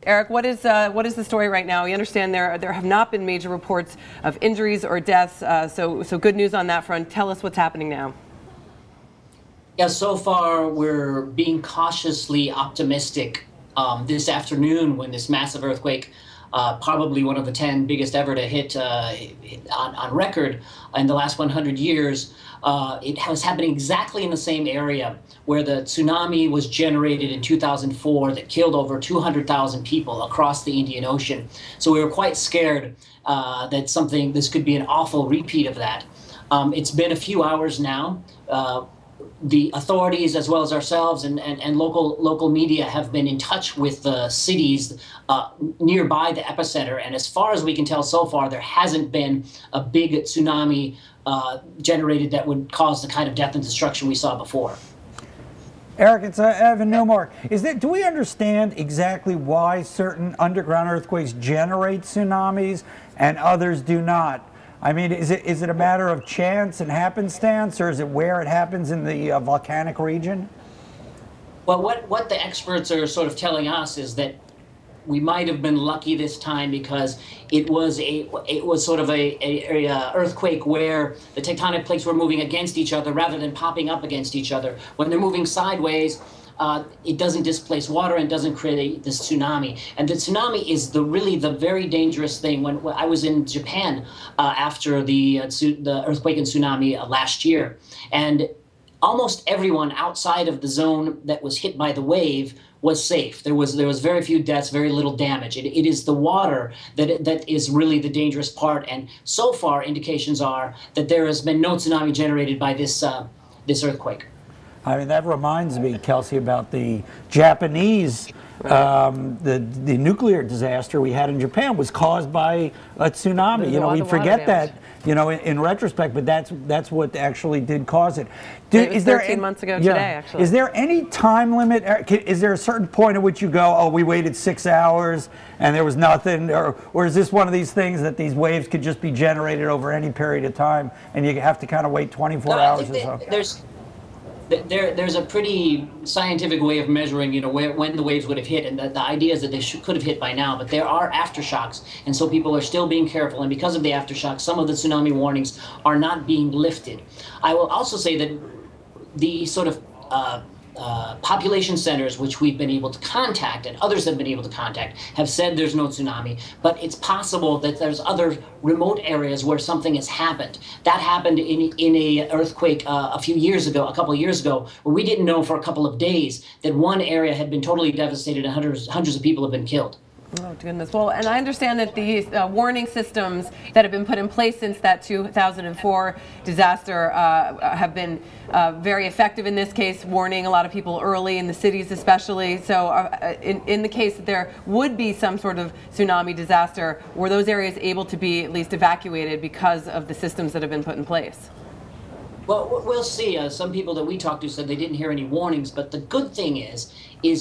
Eric, what is the story right now? We understand there have not been major reports of injuries or deaths, so good news on that front. Tell us what's happening now. Yeah, so far we're being cautiously optimistic. This afternoon, when this massive earthquake, probably one of the 10 biggest ever to hit on record in the last 100 years, it was happening exactly in the same area where the tsunami was generated in 2004 that killed over 200,000 people across the Indian Ocean. So we were quite scared that this could be an awful repeat of that. It's been a few hours now. The authorities, as well as ourselves and local media, have been in touch with the cities nearby the epicenter. And as far as we can tell so far, there hasn't been a big tsunami generated that would cause the kind of death and destruction we saw before. Eric, it's Evan Newmark. Do we understand exactly why certain underground earthquakes generate tsunamis and others do not? I mean, is it a matter of chance and happenstance, or is it where it happens in the volcanic region? Well, what the experts are sort of telling us is that we might have been lucky this time because it was sort of a earthquake where the tectonic plates were moving against each other rather than popping up against each other. When they're moving sideways, it doesn't displace water and doesn't create this tsunami. And the tsunami is really the very dangerous thing. When I was in Japan after the earthquake and tsunami last year, and almost everyone outside of the zone that was hit by the wave was safe. There was very few deaths, very little damage. It is the water that is really the dangerous part. And so far, indications are that there has been no tsunami generated by this earthquake. I mean, that reminds me, Kelsey, about the Japanese, the nuclear disaster we had in Japan was caused by a tsunami. You know, we forget that, you know, in retrospect, but that's what actually did cause it. It was 13 months ago today, actually. Is there any time limit? Is there a certain point at which you go, oh, we waited 6 hours and there was nothing? Or is this one of these things that these waves could just be generated over any period of time and you have to kind of wait 24 hours or so? There's a pretty scientific way of measuring, you know, when the waves would have hit, and the idea is that they could have hit by now, but there are aftershocks, and so people are still being careful, and because of the aftershocks, some of the tsunami warnings are not being lifted. I will also say that the sort of population centers which we've been able to contact and others have been able to contact have said there's no tsunami, but it's possible that there's other remote areas where something has happened. That happened in a earthquake a couple of years ago, where we didn't know for a couple of days that one area had been totally devastated and hundreds of people have been killed. Oh, goodness. Well, and I understand that these warning systems that have been put in place since that 2004 disaster have been very effective in this case, warning a lot of people early in the cities especially. So in the case that there would be some sort of tsunami disaster, were those areas able to be at least evacuated because of the systems that have been put in place? Well, we'll see. Some people that we talked to said they didn't hear any warnings, but the good thing is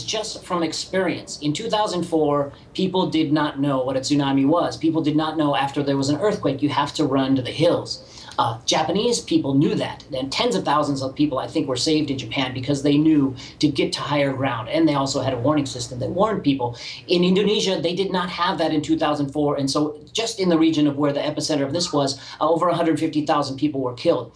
just from experience. In 2004, people did not know what a tsunami was. People did not know after there was an earthquake, you have to run to the hills. Japanese people knew that, and tens of thousands of people, I think, were saved in Japan because they knew to get to higher ground, and they also had a warning system that warned people. In Indonesia, they did not have that in 2004, and so just in the region of where the epicenter of this was, over 150,000 people were killed.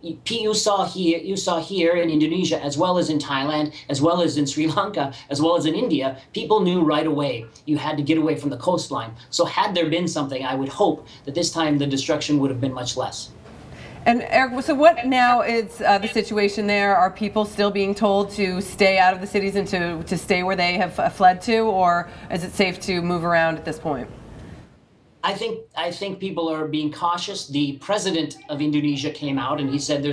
You saw here in Indonesia, as well as in Thailand, as well as in Sri Lanka, as well as in India, people knew right away you had to get away from the coastline. So had there been something, I would hope that this time the destruction would have been much less. And Eric, so what now is the situation there? Are people still being told to stay out of the cities and to stay where they have fled to, or is it safe to move around at this point? I think people are being cautious. The president of Indonesia came out and he said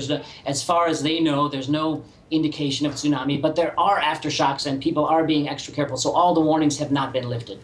as far as they know, there's no indication of tsunami, but there are aftershocks and people are being extra careful. So all the warnings have not been lifted.